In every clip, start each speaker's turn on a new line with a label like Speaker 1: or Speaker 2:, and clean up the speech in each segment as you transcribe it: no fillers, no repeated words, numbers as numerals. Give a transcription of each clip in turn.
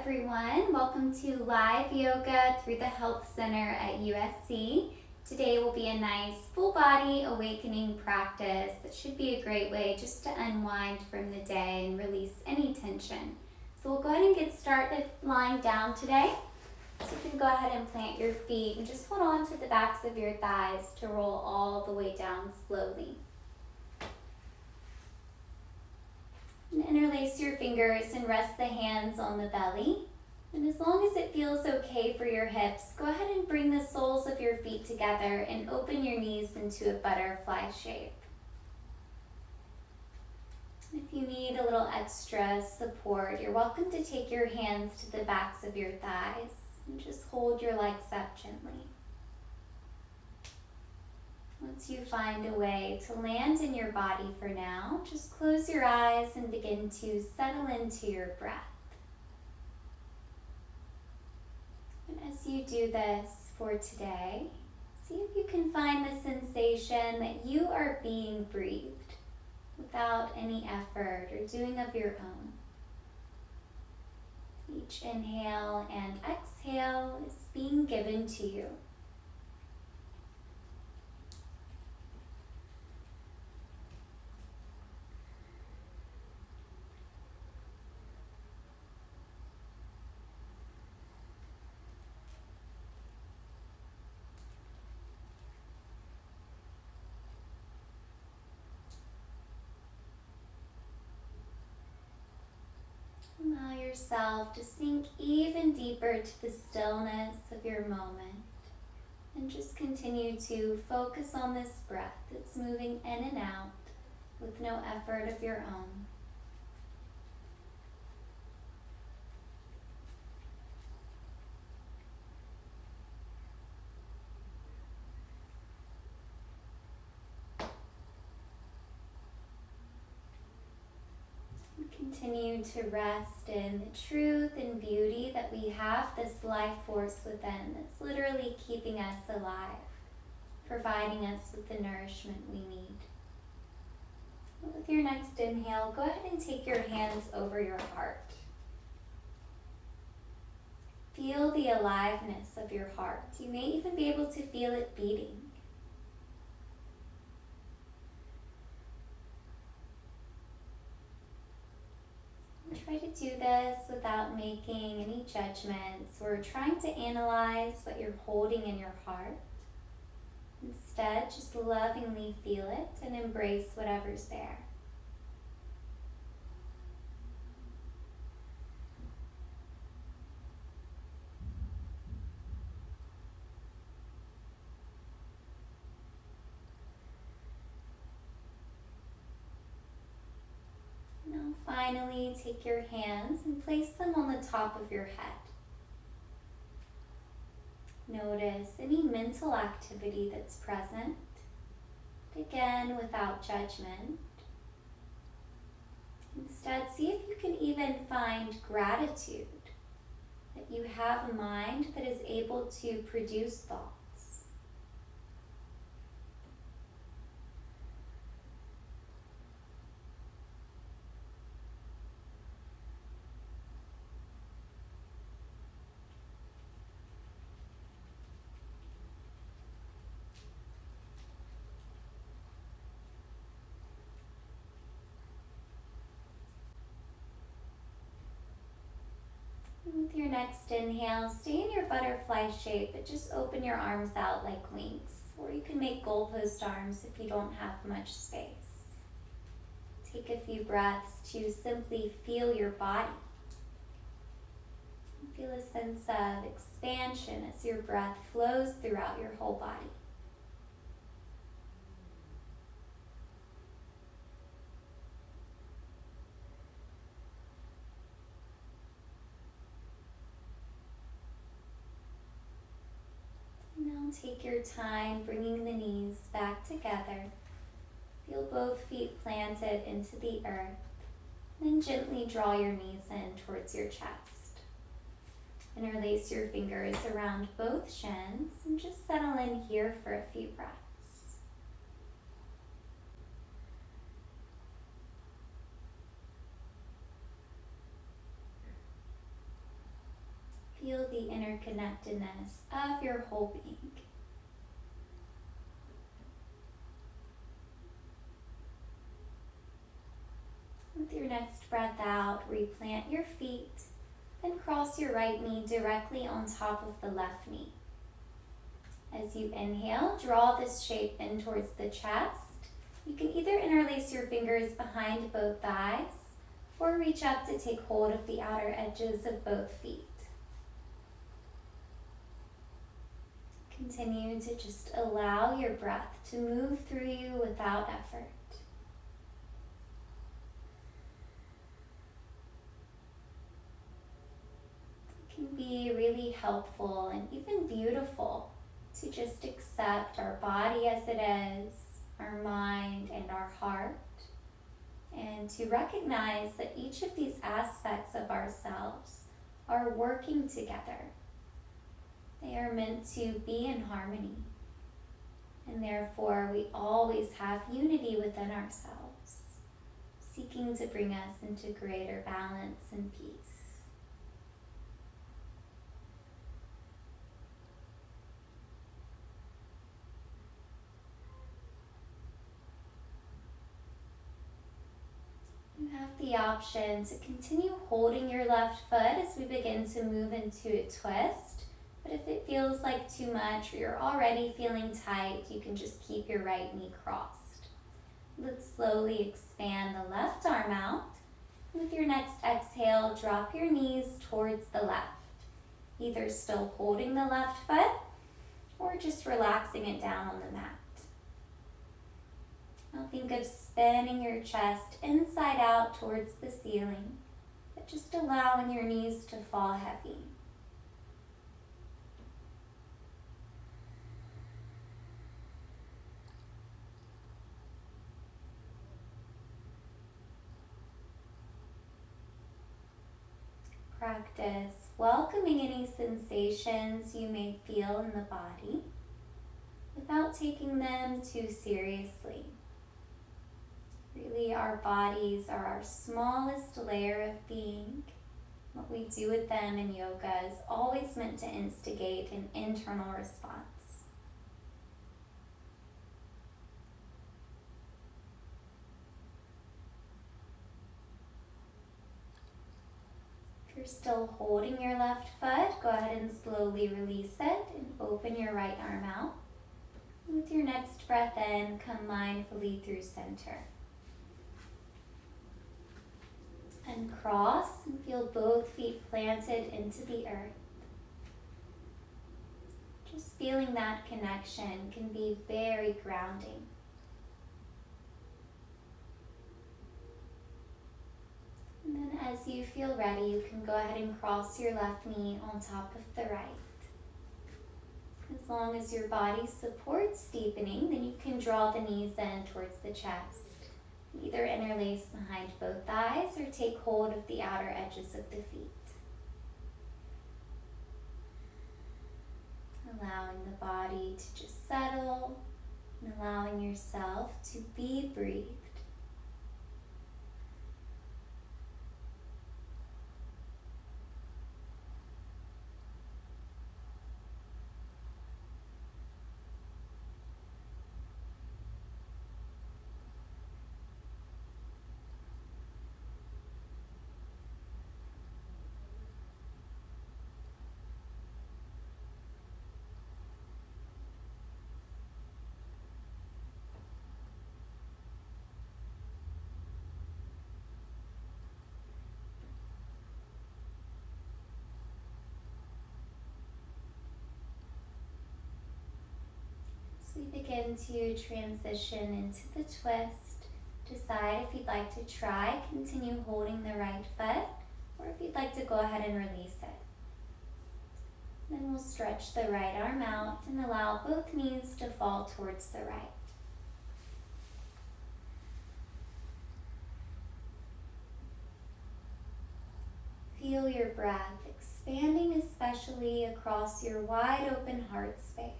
Speaker 1: everyone. Welcome to live yoga through the Health Center at USC. Today will be a nice full body awakening practice that should be a great way just to unwind from the day and release any tension. So we'll go ahead and get started lying down today. So you can go ahead and plant your feet and just hold on to the backs of your thighs to roll all the way down slowly. And interlace your fingers and rest the hands on the belly. And as long as it feels okay for your hips, go ahead and bring the soles of your feet together and open your knees into a butterfly shape. If you need a little extra support, you're welcome to take your hands to the backs of your thighs and just hold your legs up gently. Once you find a way to land in your body for now, just close your eyes and begin to settle into your breath. And as you do this for today, see if you can find the sensation that you are being breathed without any effort or doing of your own. Each inhale and exhale is being given to you. Allow yourself to sink even deeper to the stillness of your moment and just continue to focus on this breath that's moving in and out with no effort of your own. Continue to rest in the truth and beauty that we have this life force within that's literally keeping us alive, providing us with the nourishment we need. With your next inhale, go ahead and take your hands over your heart. Feel the aliveness of your heart. You may even be able to feel it beating. Try to do this without making any judgments or trying to analyze what you're holding in your heart. Instead, just lovingly feel it and embrace whatever's there. Finally, take your hands and place them on the top of your head. Notice any mental activity that's present, again without judgment. Instead, see if you can even find gratitude that you have a mind that is able to produce thoughts. With your next inhale, stay in your butterfly shape, but just open your arms out like wings. Or you can make goalpost arms if you don't have much space. Take a few breaths to simply feel your body. Feel a sense of expansion as your breath flows throughout your whole body. Take your time bringing the knees back together. Feel both feet planted into the earth. Then gently draw your knees in towards your chest. Interlace your fingers around both shins and just settle in here for a few breaths. interconnectedness of your whole being. With your next breath out, replant your feet, then cross your right knee directly on top of the left knee. As you inhale, draw this shape in towards the chest. You can either interlace your fingers behind both thighs or reach up to take hold of the outer edges of both feet. Continue to just allow your breath to move through you without effort. It can be really helpful and even beautiful to just accept our body as it is, our mind and our heart, and to recognize that each of these aspects of ourselves are working together. They are meant to be in harmony, and therefore we always have unity within ourselves, seeking to bring us into greater balance and peace. You have the option to continue holding your left foot as we begin to move into a twist. But if it feels like too much or you're already feeling tight, you can just keep your right knee crossed. Let's slowly expand the left arm out. With your next exhale, drop your knees towards the left, either still holding the left foot or just relaxing it down on the mat. Now think of spinning your chest inside out towards the ceiling, but just allowing your knees to fall heavy. Practice welcoming any sensations you may feel in the body without taking them too seriously. Really, our bodies are our smallest layer of being. What we do with them in yoga is always meant to instigate an internal response. If you're still holding your left foot, go ahead and slowly release it and open your right arm out. With your next breath in, come mindfully through center. And cross and feel both feet planted into the earth. Just feeling that connection can be very grounding. And then as you feel ready, you can go ahead and cross your left knee on top of the right. As long as your body supports deepening, then you can draw the knees in towards the chest. Either interlace behind both thighs or take hold of the outer edges of the feet. Allowing the body to just settle and allowing yourself to be breathed. As we begin to transition into the twist, decide if you'd like to try continue holding the right foot or if you'd like to go ahead and release it. Then we'll stretch the right arm out and allow both knees to fall towards the right. Feel your breath expanding, especially across your wide open heart space.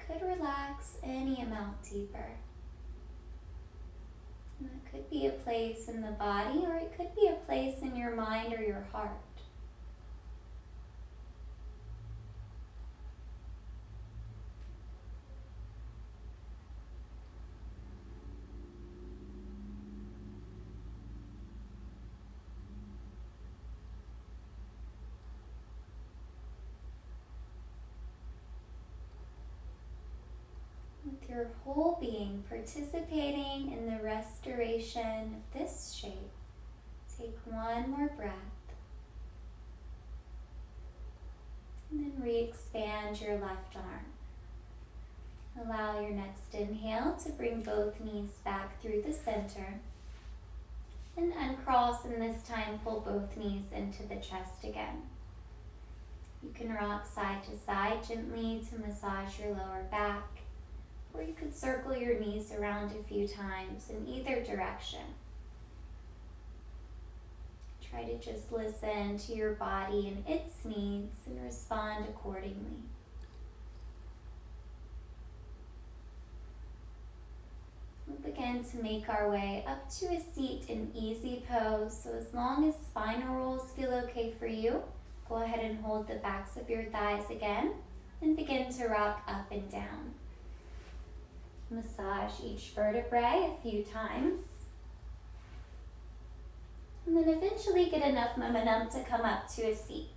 Speaker 1: could relax any amount deeper. And that could be a place in the body, or it could be a place in your mind or your heart. With your whole being participating in the restoration of this shape, take one more breath. And then re-expand your left arm. Allow your next inhale to bring both knees back through the center. And uncross, and this time pull both knees into the chest again. You can rock side to side gently to massage your lower back, or you could circle your knees around a few times in either direction. Try to just listen to your body and its needs and respond accordingly. We'll begin to make our way up to a seat in easy pose. So as long as spinal rolls feel okay for you, go ahead and hold the backs of your thighs again and begin to rock up and down. Massage each vertebrae a few times. And then eventually get enough momentum to come up to a seat.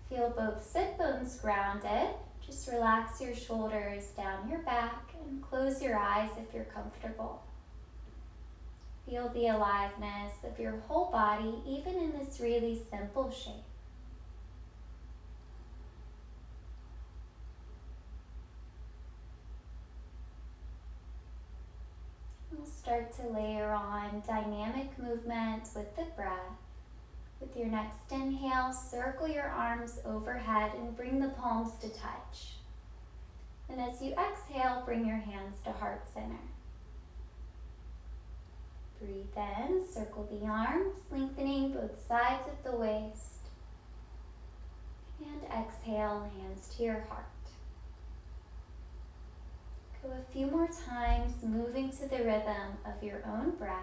Speaker 1: Feel both sit bones grounded. Just relax your shoulders down your back and close your eyes if you're comfortable. Feel the aliveness of your whole body, even in this really simple shape. We'll start to layer on dynamic movement with the breath. With your next inhale, circle your arms overhead and bring the palms to touch. And as you exhale, bring your hands to heart center. Breathe in, circle the arms, lengthening both sides of the waist. And exhale, hands to your heart. Go a few more times, moving to the rhythm of your own breath.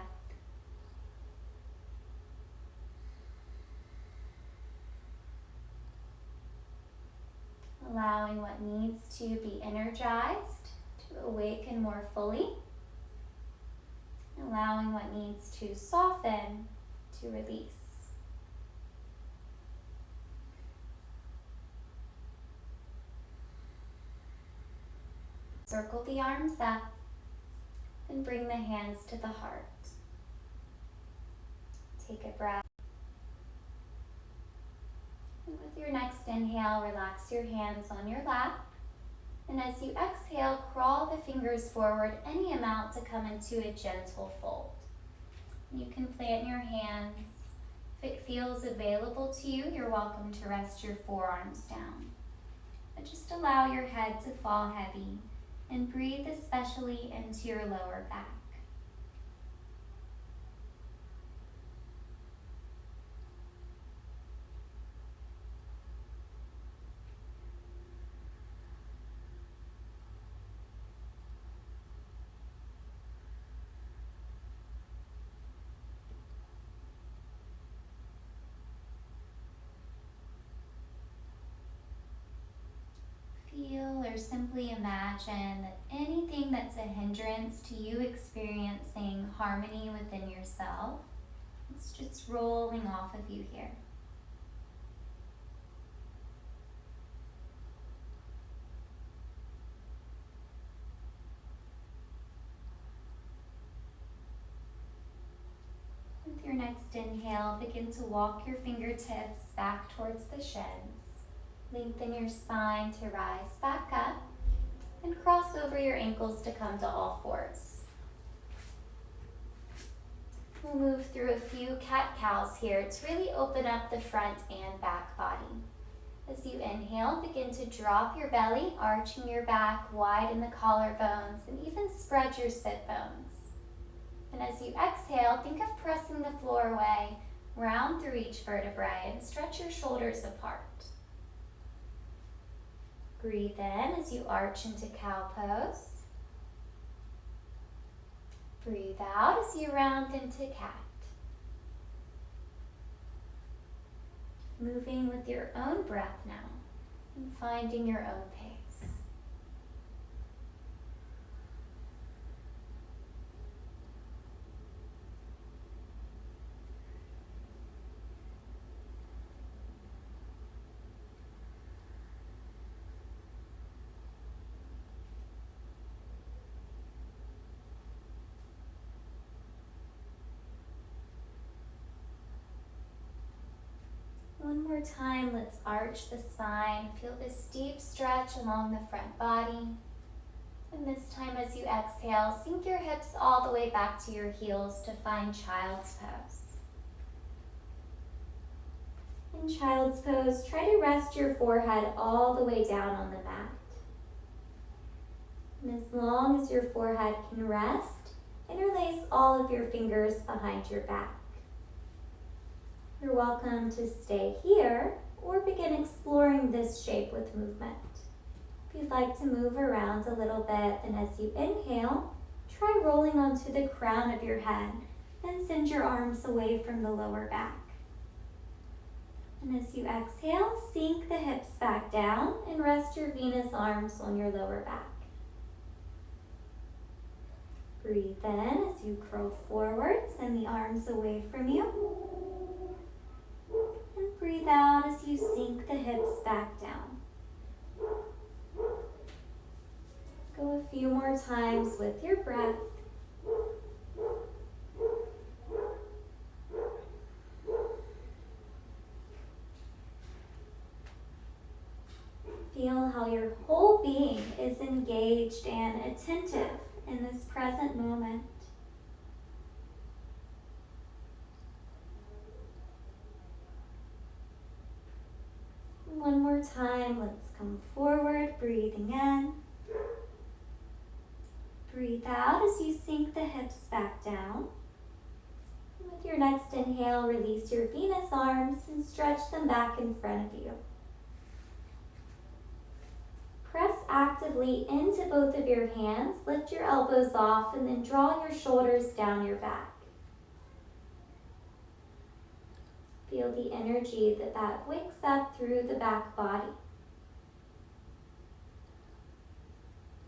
Speaker 1: Allowing what needs to be energized to awaken more fully. Allowing what needs to soften to release. Circle the arms up and bring the hands to the heart. Take a breath. And with your next inhale, relax your hands on your lap. And as you exhale, crawl the fingers forward any amount to come into a gentle fold. You can plant your hands. If it feels available to you, you're welcome to rest your forearms down. But just allow your head to fall heavy and breathe especially into your lower back. Feel or simply imagine that anything that's a hindrance to you experiencing harmony within yourself, it's just rolling off of you here. With your next inhale, begin to walk your fingertips back towards the shins. Lengthen your spine to rise back up and cross over your ankles to come to all fours. We'll move through a few cat-cows here to really open up the front and back body. As you inhale, begin to drop your belly, arching your back, widen the collarbones, and even spread your sit bones. And as you exhale, think of pressing the floor away, round through each vertebrae, and stretch your shoulders apart. Breathe in as you arch into cow pose. Breathe out as you round into cat. Moving with your own breath now and finding your own pace. One more time, let's arch the spine. Feel this deep stretch along the front body. And this time as you exhale, sink your hips all the way back to your heels to find child's pose. In child's pose, try to rest your forehead all the way down on the mat. And as long as your forehead can rest, interlace all of your fingers behind your back. You're welcome to stay here or begin exploring this shape with movement. If you'd like to move around a little bit, then as you inhale, try rolling onto the crown of your head and send your arms away from the lower back. And as you exhale, sink the hips back down and rest your Venus arms on your lower back. Breathe in as you curl forward, send the arms away from you. And breathe out as you sink the hips back down. Go a few more times with your breath. Feel how your whole being is engaged and attentive in this present moment. One more time, let's come forward, breathing in. Breathe out as you sink the hips back down. With your next inhale, release your Venus arms and stretch them back in front of you. Press actively into both of your hands, lift your elbows off, and then draw your shoulders down your back. Feel the energy that wakes up through the back body.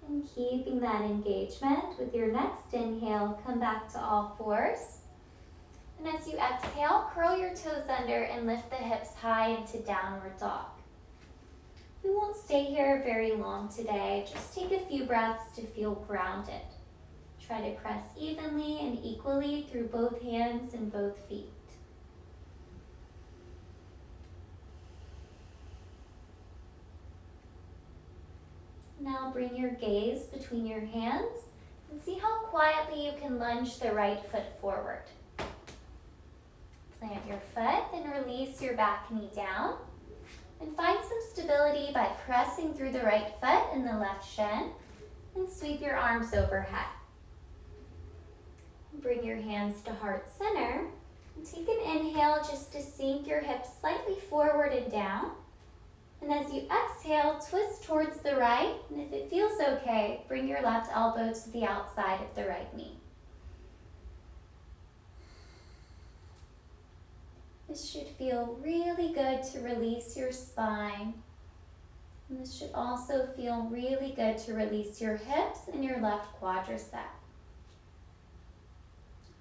Speaker 1: And keeping that engagement, with your next inhale, come back to all fours. And as you exhale, curl your toes under and lift the hips high into downward dog. We won't stay here very long today. Just take a few breaths to feel grounded. Try to press evenly and equally through both hands and both feet. Now bring your gaze between your hands and see how quietly you can lunge the right foot forward. Plant your foot and release your back knee down. And find some stability by pressing through the right foot and the left shin, and sweep your arms overhead. Bring your hands to heart center, and take an inhale just to sink your hips slightly forward and down. And as you exhale, twist towards the right, and if it feels okay, bring your left elbow to the outside of the right knee. This should feel really good to release your spine. And this should also feel really good to release your hips and your left quadricep.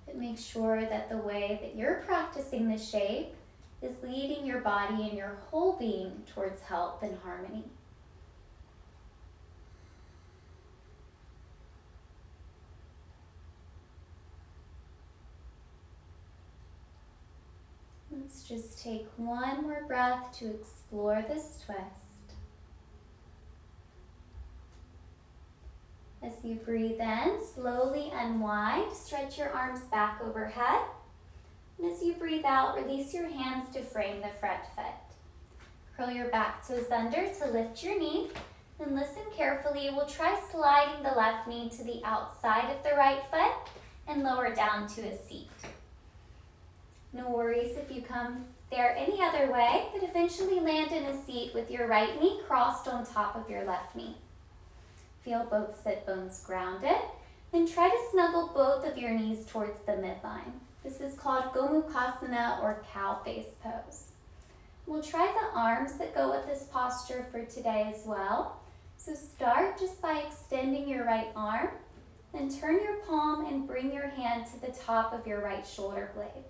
Speaker 1: But make sure that the way that you're practicing the shape is leading your body and your whole being towards health and harmony. Let's just take one more breath to explore this twist. As you breathe in, slowly unwind, stretch your arms back overhead. And as you breathe out, release your hands to frame the front foot. Curl your back toes under to lift your knee. Then listen carefully. We'll try sliding the left knee to the outside of the right foot and lower down to a seat. No worries if you come there any other way, but eventually land in a seat with your right knee crossed on top of your left knee. Feel both sit bones grounded. Then try to snuggle both of your knees towards the midline. This is called Gomukhasana or cow face pose. We'll try the arms that go with this posture for today as well. So start just by extending your right arm, then turn your palm and bring your hand to the top of your right shoulder blade.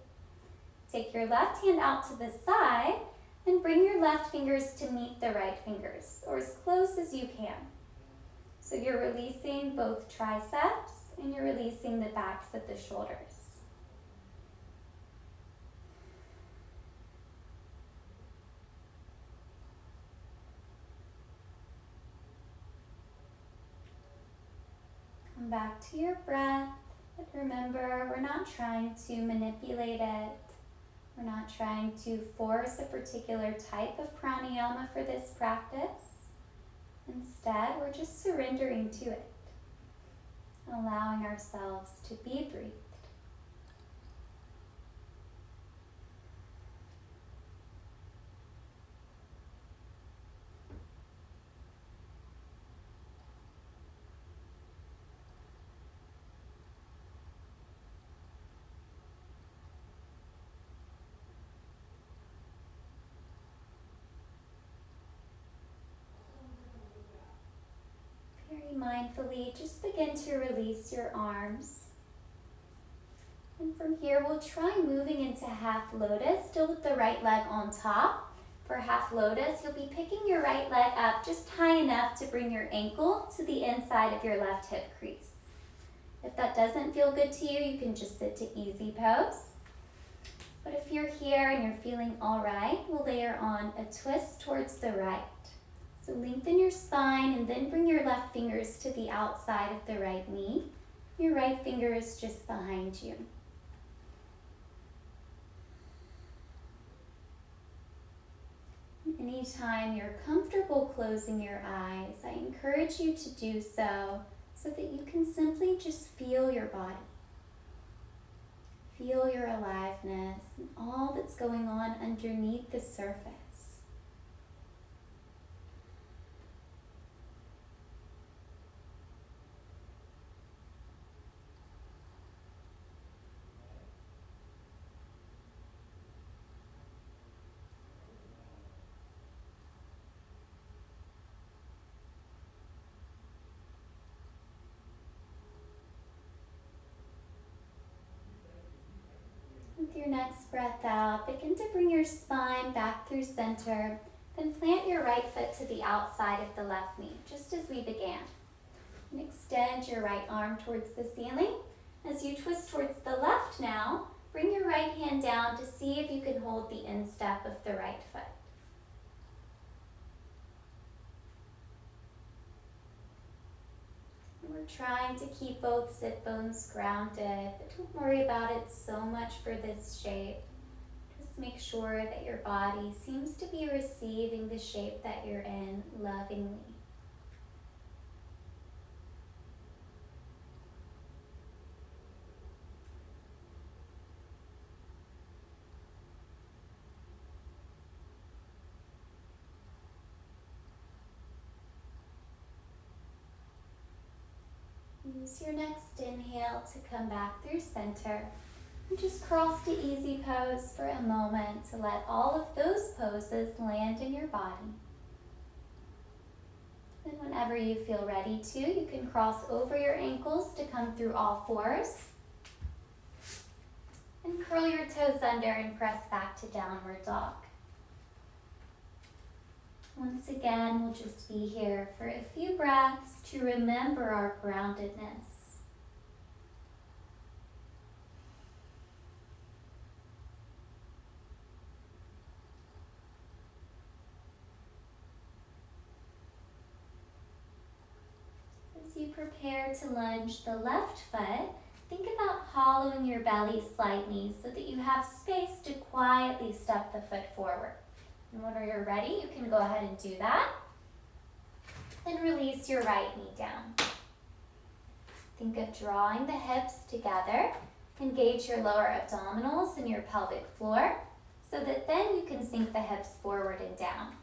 Speaker 1: Take your left hand out to the side and bring your left fingers to meet the right fingers, or as close as you can. So you're releasing both triceps and you're releasing the backs of the shoulders. Come back to your breath, but remember, we're not trying to manipulate it. We're not trying to force a particular type of pranayama for this practice. Instead, we're just surrendering to it, allowing ourselves to be breathed. Very mindfully, just begin to release your arms. And from here, we'll try moving into half lotus, still with the right leg on top. For half lotus, you'll be picking your right leg up just high enough to bring your ankle to the inside of your left hip crease. If that doesn't feel good to you, you can just sit to easy pose. But if you're here and you're feeling all right, we'll layer on a twist towards the right. So lengthen your spine and then bring your left fingers to the outside of the right knee. Your right finger is just behind you. Anytime you're comfortable closing your eyes, I encourage you to do so that you can simply just feel your body. Feel your aliveness and all that's going on underneath the surface. With your next breath out, begin to bring your spine back through center, then plant your right foot to the outside of the left knee, just as we began. And extend your right arm towards the ceiling. As you twist towards the left now, bring your right hand down to see if you can hold the instep of the right foot. We're trying to keep both sit bones grounded, but don't worry about it so much for this shape. Just make sure that your body seems to be receiving the shape that you're in lovingly. Use your next inhale to come back through center and just cross to easy pose for a moment to let all of those poses land in your body. Then whenever you feel ready to, you can cross over your ankles to come through all fours and curl your toes under and press back to downward dog. Once again, we'll just be here for a few breaths to remember our groundedness. As you prepare to lunge the left foot, think about hollowing your belly slightly so that you have space to quietly step the foot forward. And when you're ready, you can go ahead and do that. Then release your right knee down. Think of drawing the hips together Engage your lower abdominals and your pelvic floor so that then you can sink the hips forward and down.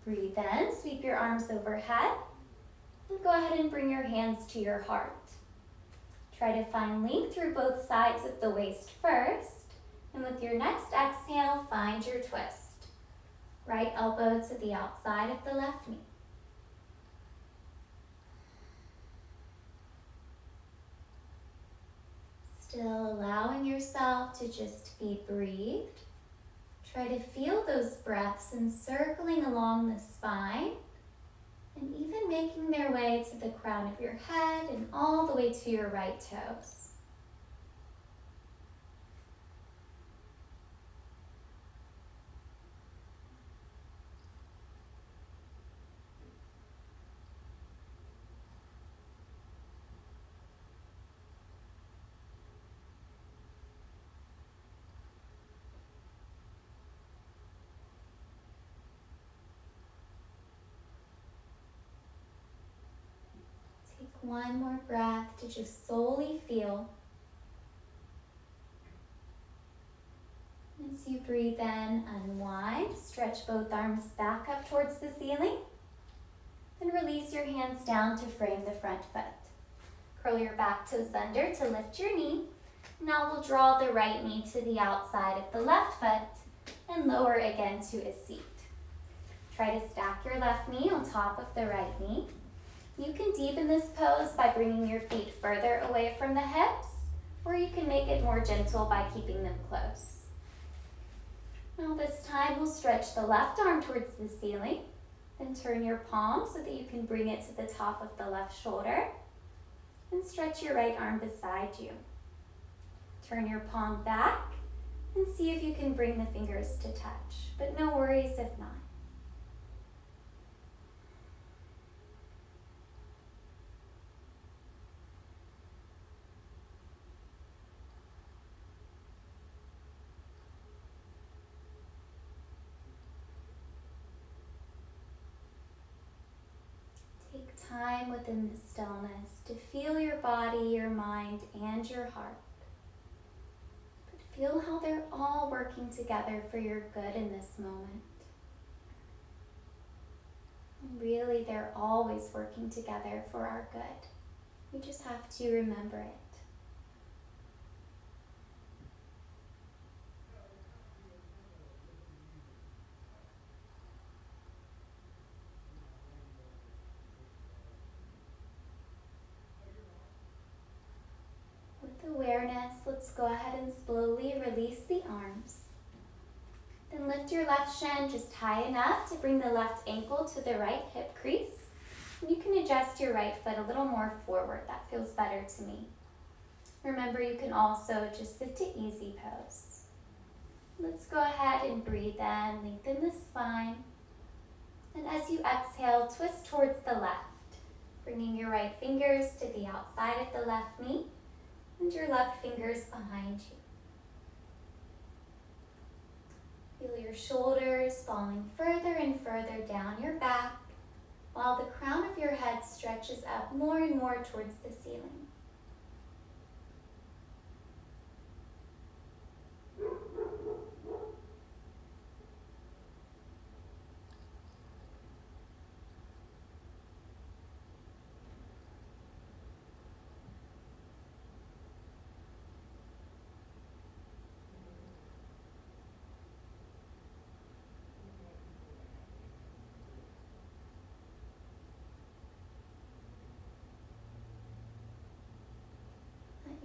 Speaker 1: Breathe in, sweep your arms overhead, and go ahead and bring your hands to your heart. Try to find length through both sides of the waist first, and with your next exhale, find your twist. Right elbow to the outside of the left knee. Still allowing yourself to just be breathed. Try to feel those breaths encircling along the spine and even making their way to the crown of your head and all the way to your right toes. Take one more breath to just solely feel. As you breathe in, unwind, stretch both arms back up towards the ceiling, and release your hands down to frame the front foot. Curl your back toes under to lift your knee. Now we'll draw the right knee to the outside of the left foot and lower again to a seat. Try to stack your left knee on top of the right knee. You can deepen this pose by bringing your feet further away from the hips, or you can make it more gentle by keeping them close. Now this time we'll stretch the left arm towards the ceiling, then turn your palm so that you can bring it to the top of the left shoulder, and stretch your right arm beside you. Turn your palm back and see if you can bring the fingers to touch, but no worries if not. Take time within the stillness to feel your body, your mind, and your heart. But feel how they're all working together for your good in this moment. And really, they're always working together for our good. We just have to remember it. Awareness, let's go ahead and slowly release the arms. Then lift your left shin just high enough to bring the left ankle to the right hip crease. And you can adjust your right foot a little more forward. That feels better to me. Remember, you can also just sit to easy pose. Let's go ahead and breathe in, lengthen the spine. And as you exhale, twist towards the left, bringing your right fingers to the outside of the left knee, and your left fingers behind you. Feel your shoulders falling further and further down your back, while the crown of your head stretches up more and more towards the ceiling.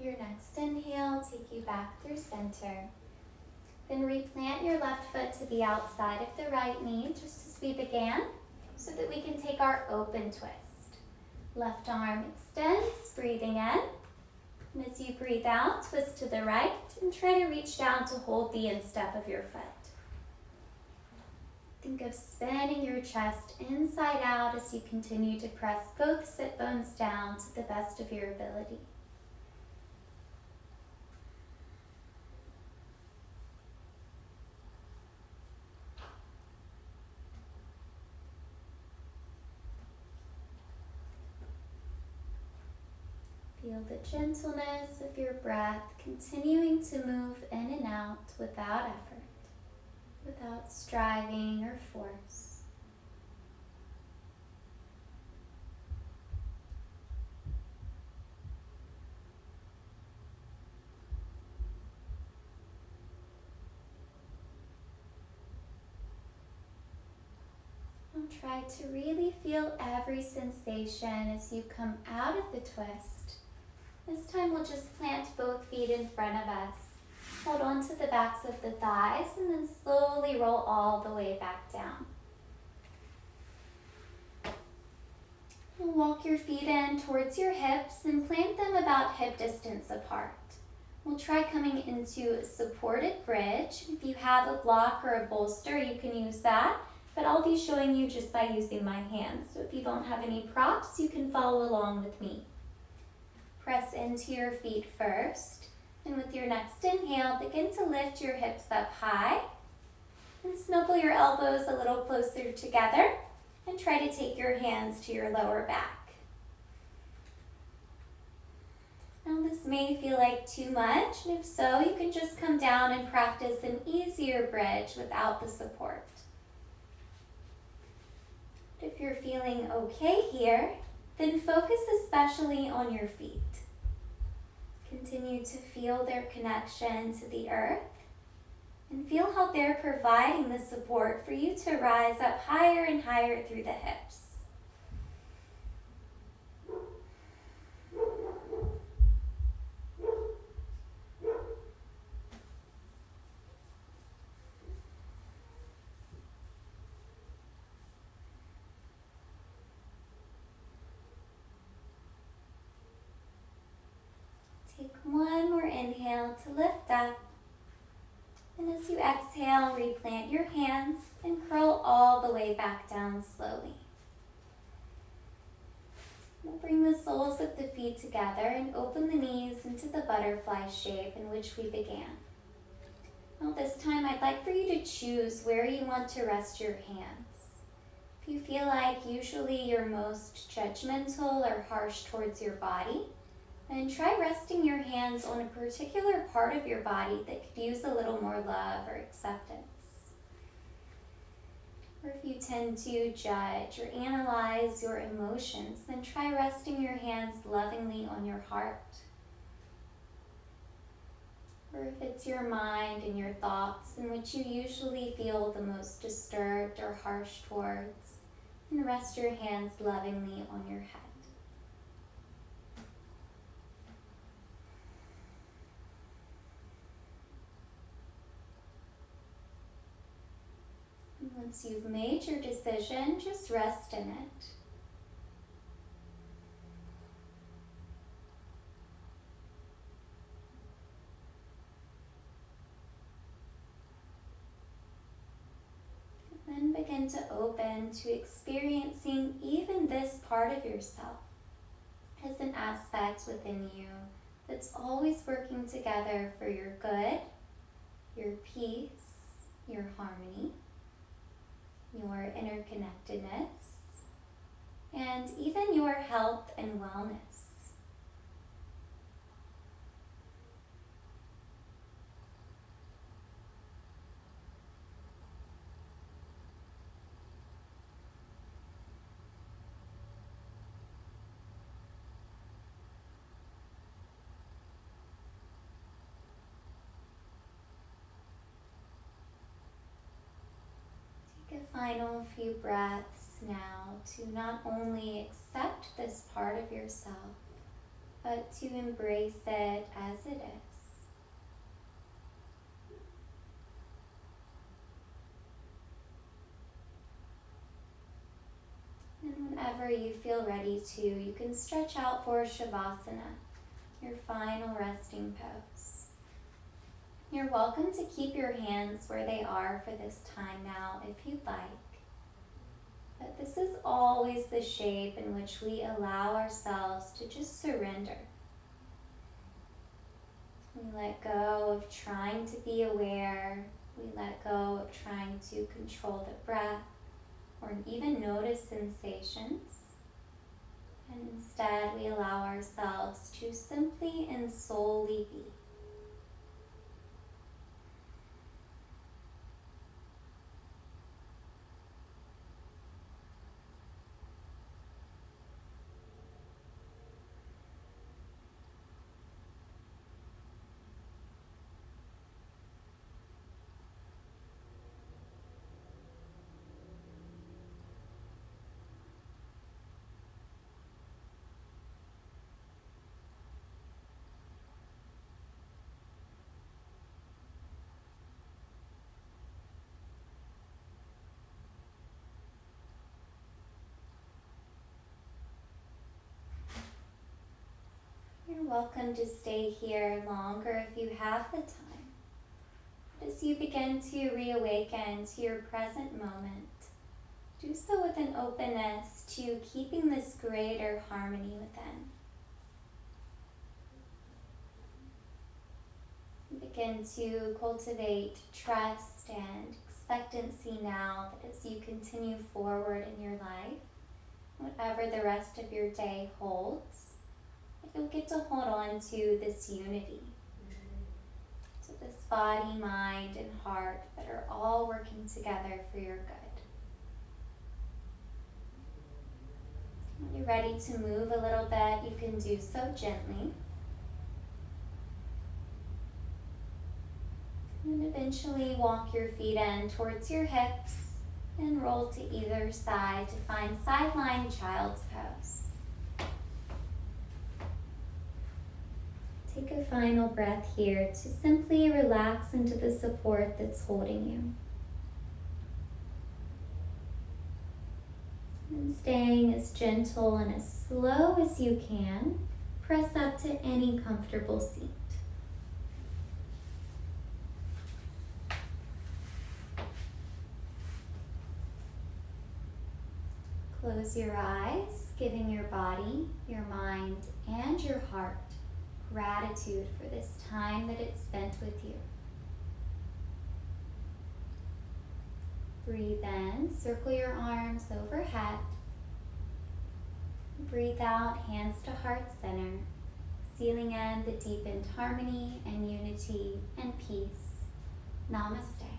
Speaker 1: Your next inhale, take you back through center. Then replant your left foot to the outside of the right knee, just as we began, so that we can take our open twist. Left arm extends, breathing in. And as you breathe out, twist to the right and try to reach down to hold the instep of your foot. Think of spinning your chest inside out as you continue to press both sit bones down to the best of your ability. Feel the gentleness of your breath continuing to move in and out without effort, without striving or force. Try to really feel every sensation as you come out of the twist. This time we'll just plant both feet in front of us. Hold on to the backs of the thighs and then slowly roll all the way back down. And walk your feet in towards your hips and plant them about hip distance apart. We'll try coming into a supported bridge. If you have a block or a bolster, you can use that. But I'll be showing you just by using my hands. So if you don't have any props, you can follow along with me. Press into your feet first. And with your next inhale, begin to lift your hips up high. And snuggle your elbows a little closer together. And try to take your hands to your lower back. Now this may feel like too much. And if so, you can just come down and practice an easier bridge without the support. If you're feeling okay here, then focus especially on your feet. Continue to feel their connection to the earth and feel how they're providing the support for you to rise up higher and higher through the hips. Take one more inhale to lift up. And as you exhale, replant your hands and curl all the way back down slowly. We'll bring the soles of the feet together and open the knees into the butterfly shape in which we began. Now this time I'd like for you to choose where you want to rest your hands. If you feel like usually you're most judgmental or harsh towards your body, then try resting your hands on a particular part of your body that could use a little more love or acceptance. Or if you tend to judge or analyze your emotions, then try resting your hands lovingly on your heart. Or if it's your mind and your thoughts in which you usually feel the most disturbed or harsh towards, then rest your hands lovingly on your head. Once you've made your decision, just rest in it. Then begin to open to experiencing even this part of yourself as an aspect within you that's always working together for your good, your peace, your harmony, your interconnectedness, and even your health and wellness. Take a final few breaths now to not only accept this part of yourself, but to embrace it as it is. And whenever you feel ready to, you can stretch out for Shavasana, your final resting pose. You're welcome to keep your hands where they are for this time now if you'd like. But this is always the shape in which we allow ourselves to just surrender. We let go of trying to be aware. We let go of trying to control the breath or even notice sensations. And instead, we allow ourselves to simply and solely be. You're welcome to stay here longer if you have the time. As you begin to reawaken to your present moment, do so with an openness to keeping this greater harmony within. Begin to cultivate trust and expectancy now that as you continue forward in your life, whatever the rest of your day holds, you'll get to hold on to this unity. So this body, mind, and heart that are all working together for your good. When you're ready to move a little bit, you can do so gently. And eventually walk your feet in towards your hips and roll to either side to find sideline child's pose. Take a final breath here to simply relax into the support that's holding you. And staying as gentle and as slow as you can, press up to any comfortable seat. Close your eyes, giving your body, your mind, and your heart gratitude for this time that it's spent with you. Breathe in, circle your arms overhead. Breathe out, hands to heart center, sealing in the deepened harmony and unity and peace. Namaste.